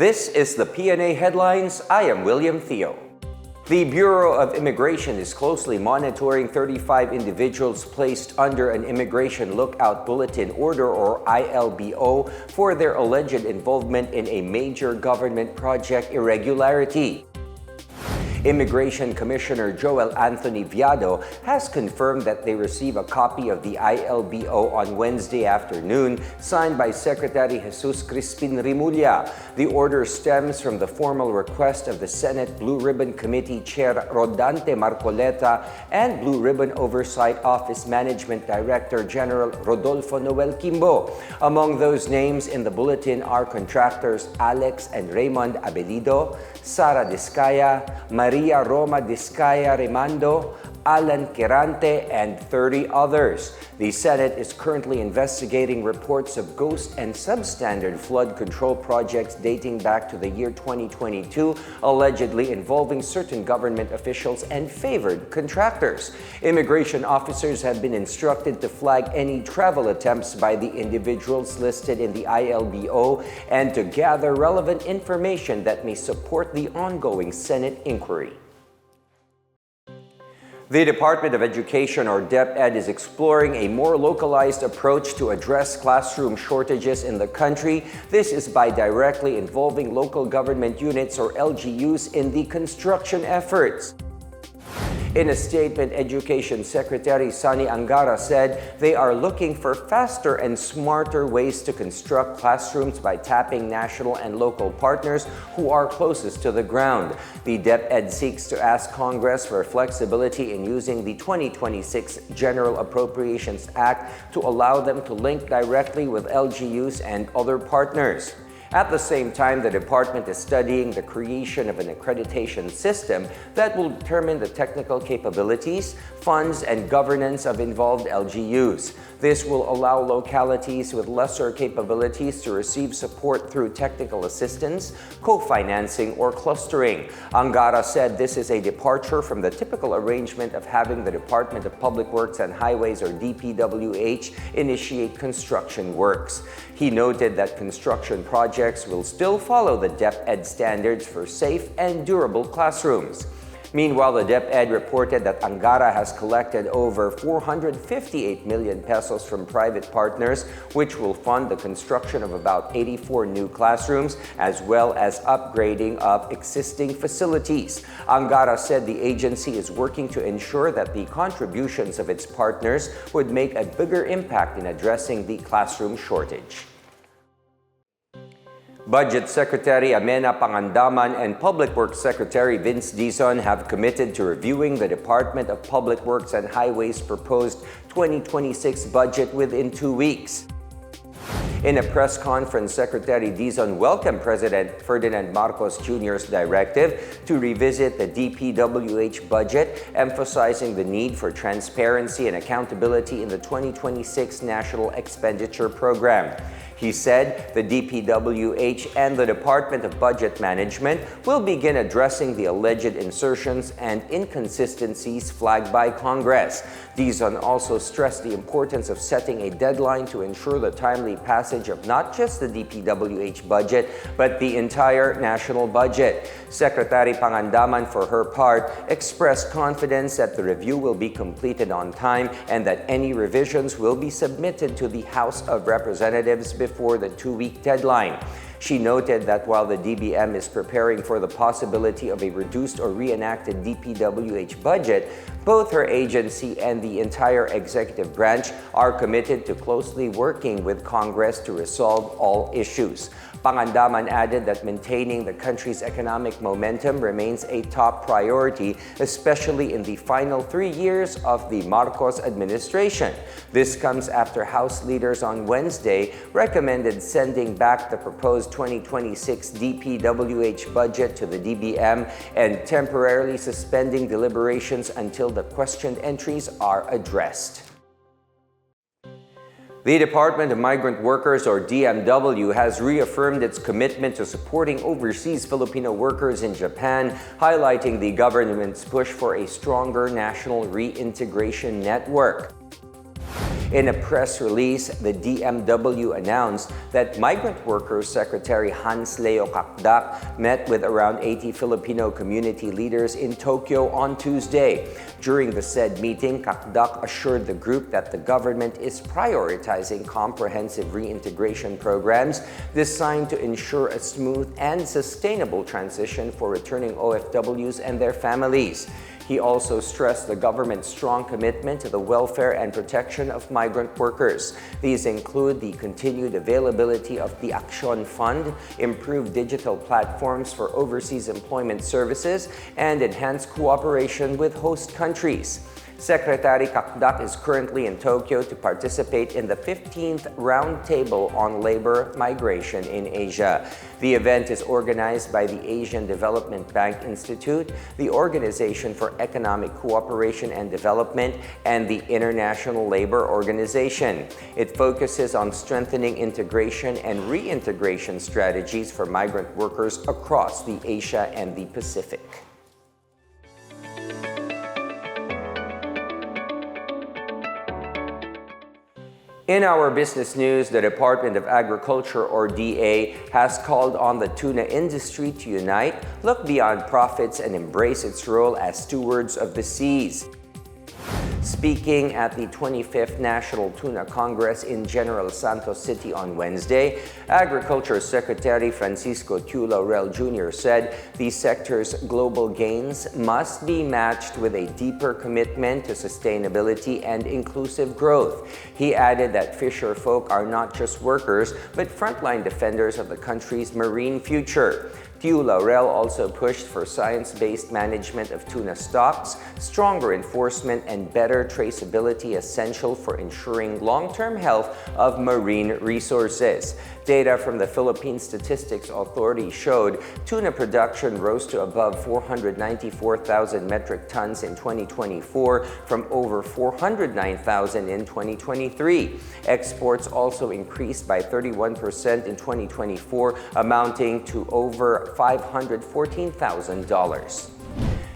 This is the Pna Headlines. I am William Theo. The Bureau of Immigration is closely monitoring 35 individuals placed under an Immigration Lookout Bulletin Order or ILBO for their alleged involvement in a major government project irregularity. Immigration Commissioner Joel Anthony Viado has confirmed that they receive a copy of the ILBO on Wednesday afternoon, signed by Secretary Jesus Crispin Rimulya. The order stems from the formal request of the Senate Blue Ribbon Committee Chair Rodante Marcoleta and Blue Ribbon Oversight Office Management Director General Rodolfo Noel Quimbo. Among those names in the bulletin are contractors Alex and Raymond Abelido, Sara Discaya, Maria Roma Discaya Remando, Alan Quirante, and 30 others. The Senate is currently investigating reports of ghost and substandard flood control projects dating back to the year 2022, allegedly involving certain government officials and favored contractors. Immigration officers have been instructed to flag any travel attempts by the individuals listed in the ILBO and to gather relevant information that may support the ongoing Senate inquiry. The Department of Education, or DepEd, is exploring a more localized approach to address classroom shortages in the country. This is by directly involving local government units, or LGUs, in the construction efforts. In a statement, Education Secretary Sani Angara said they are looking for faster and smarter ways to construct classrooms by tapping national and local partners who are closest to the ground. The DepEd seeks to ask Congress for flexibility in using the 2026 General Appropriations Act to allow them to link directly with LGUs and other partners. At the same time, the department is studying the creation of an accreditation system that will determine the technical capabilities, funds, and governance of involved LGUs. This will allow localities with lesser capabilities to receive support through technical assistance, co-financing, or clustering. Angara said this is a departure from the typical arrangement of having the Department of Public Works and Highways, or DPWH, initiate construction works. He noted that construction projects will still follow the DepEd standards for safe and durable classrooms. Meanwhile, the DepEd reported that Angara has collected over 458 million pesos from private partners, which will fund the construction of about 84 new classrooms, as well as upgrading of existing facilities. Angara said the agency is working to ensure that the contributions of its partners would make a bigger impact in addressing the classroom shortage. Budget Secretary Amenah Pangandaman and Public Works Secretary Vince Dizon have committed to reviewing the Department of Public Works and Highways' proposed 2026 budget within 2 weeks. In a press conference, Secretary Dizon welcomed President Ferdinand Marcos Jr.'s directive to revisit the DPWH budget, emphasizing the need for transparency and accountability in the 2026 National Expenditure Program. He said the DPWH and the Department of Budget Management will begin addressing the alleged insertions and inconsistencies flagged by Congress. Dizon also stressed the importance of setting a deadline to ensure the timely passage of not just the DPWH budget, but the entire national budget. Secretary Pangandaman, for her part, expressed confidence that the review will be completed on time and that any revisions will be submitted to the House of Representatives before the 2-week deadline. She noted that while the DBM is preparing for the possibility of a reduced or reenacted DPWH budget, both her agency and the entire executive branch are committed to closely working with Congress to resolve all issues. Pangandaman added that maintaining the country's economic momentum remains a top priority, especially in the final 3 years of the Marcos administration. This comes after House leaders on Wednesday recommended sending back the proposed 2026 DPWH budget to the DBM and temporarily suspending deliberations until the questioned entries are addressed. The Department of Migrant Workers, or DMW, has reaffirmed its commitment to supporting overseas Filipino workers in Japan, highlighting the government's push for a stronger national reintegration network. In a press release, the DMW announced that Migrant Workers Secretary Hans Leo Kakdak met with around 80 Filipino community leaders in Tokyo on Tuesday. During the said meeting, Kakdak assured the group that the government is prioritizing comprehensive reintegration programs designed to ensure a smooth and sustainable transition for returning OFWs and their families. He also stressed the government's strong commitment to the welfare and protection of migrant workers. These include the continued availability of the Action Fund, improved digital platforms for overseas employment services, and enhanced cooperation with host countries. Secretary Kakdak is currently in Tokyo to participate in the 15th Roundtable on Labor Migration in Asia. The event is organized by the Asian Development Bank Institute, the Organization for Economic Cooperation and Development, and the International Labor Organization. It focuses on strengthening integration and reintegration strategies for migrant workers across the Asia and the Pacific. In our business news, the Department of Agriculture, or DA, has called on the tuna industry to unite, look beyond profits, and embrace its role as stewards of the seas. Speaking at the 25th National Tuna Congress in General Santos City on Wednesday, Agriculture Secretary Francisco Q. Laurel Jr. said the sector's global gains must be matched with a deeper commitment to sustainability and inclusive growth. He added that fisher folk are not just workers, but frontline defenders of the country's marine future. Q. Laurel also pushed for science-based management of tuna stocks, stronger enforcement, and better traceability essential for ensuring long-term health of marine resources. Data from the Philippine Statistics Authority showed tuna production rose to above 494,000 metric tons in 2024 from over 409,000 in 2023. Exports also increased by 31% in 2024, amounting to over $514,000.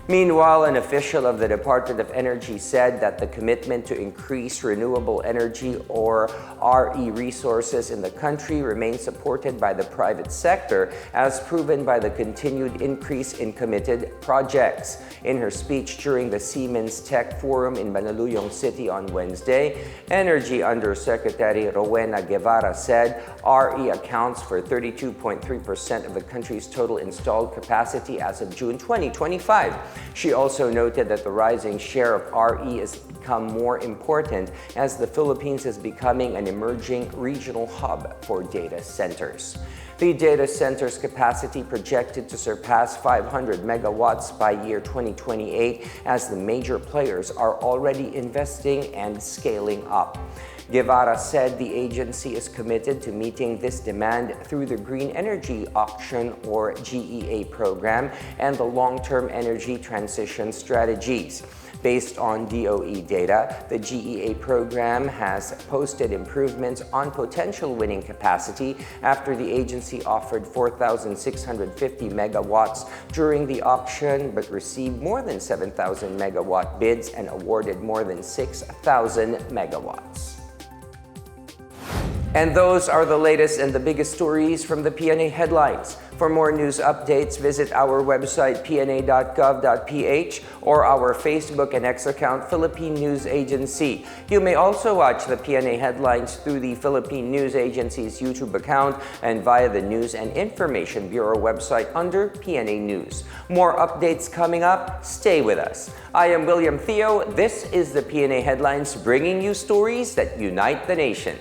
Meanwhile, an official of the Department of Energy said that the commitment to increase renewable energy, or RE, resources in the country remains supported by the private sector, as proven by the continued increase in committed projects. In her speech during the Siemens Tech Forum in Mandaluyong City on Wednesday, Energy Undersecretary Rowena Guevara said RE accounts for 32.3% of the country's total installed capacity as of June 2025. She also noted that the rising share of RE has become more important as the Philippines is becoming an emerging regional hub for data centers. The data center's capacity projected to surpass 500 megawatts by year 2028 as the major players are already investing and scaling up. Guevara said the agency is committed to meeting this demand through the Green Energy Auction, or GEA, program and the long-term energy transition strategies. Based on DOE data, the GEA program has posted improvements on potential winning capacity after the agency offered 4,650 megawatts during the auction, but received more than 7,000 megawatt bids and awarded more than 6,000 megawatts. And those are the latest and the biggest stories from the Pna Headlines. For more news updates, visit our website pna.gov.ph or our Facebook and X account, Philippine News Agency. You may also watch the Pna Headlines through the Philippine News Agency's YouTube account and via the News and Information Bureau website under PNA News. More updates coming up. Stay with us. I am William Theo. This is the Pna Headlines, bringing you stories that unite the nation.